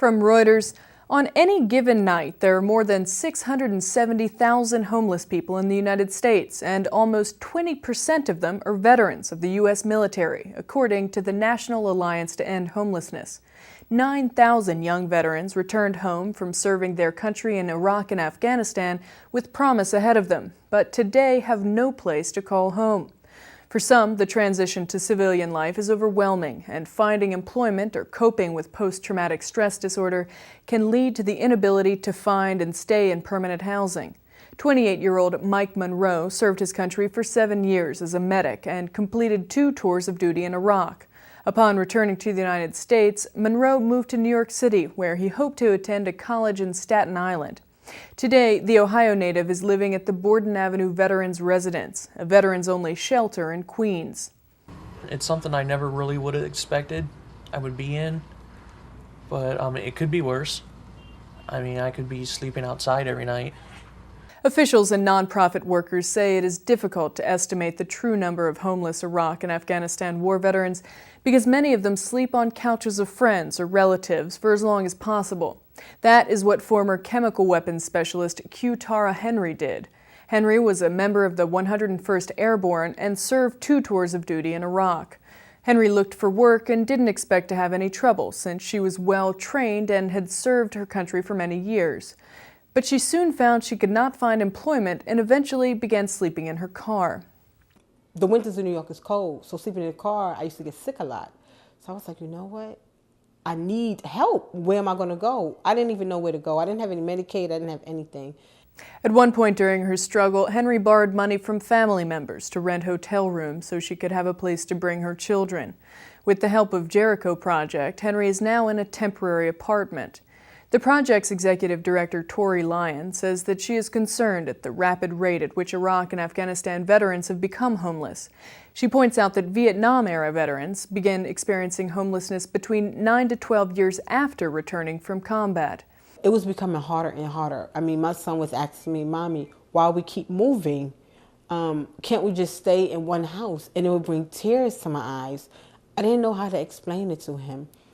From Reuters, on any given night, there are more than 670,000 homeless people in the United States, and almost 20% of them are veterans of the U.S. military, according to the National Alliance to End Homelessness. 9,000 young veterans returned home from serving their country in Iraq and Afghanistan with promise ahead of them, but today have no place to call home. For some, the transition to civilian life is overwhelming, and finding employment or coping with post-traumatic stress disorder can lead to the inability to find and stay in permanent housing. 28-year-old Mike Monroe served his country for 7 years as a medic and completed 2 tours of duty in Iraq. Upon returning to the United States, Monroe moved to New York City, where he hoped to attend a college in Staten Island. Today, the Ohio native is living at the Borden Avenue Veterans Residence, a veterans-only shelter in Queens. It's something I never really would have expected I would be in, but it could be worse. I could be sleeping outside every night. Officials and nonprofit workers say it is difficult to estimate the true number of homeless Iraq and Afghanistan war veterans because many of them sleep on couches of friends or relatives for as long as possible. That is what former chemical weapons specialist Q. Tara Henry did. Henry was a member of the 101st Airborne and served 2 tours of duty in Iraq. Henry looked for work and didn't expect to have any trouble since she was well trained and had served her country for many years. But she soon found she could not find employment and eventually began sleeping in her car. The winters in New York is cold, so sleeping in the car, I used to get sick a lot. So I was like, you know what? I need help. Where am I going to go? I didn't even know where to go. I didn't have any Medicaid. I didn't have anything. At one point during her struggle, Henry borrowed money from family members to rent hotel rooms so she could have a place to bring her children. With the help of Jericho Project, Henry is now in a temporary apartment. The project's executive director, Tori Lyon, says that she is concerned at the rapid rate at which Iraq and Afghanistan veterans have become homeless. She points out that Vietnam-era veterans began experiencing homelessness between 9 to 12 years after returning from combat. It was becoming harder and harder. My son was asking me, Mommy, why we keep moving? Can't we just stay in one house? And it would bring tears to my eyes. I didn't know how to explain it to him.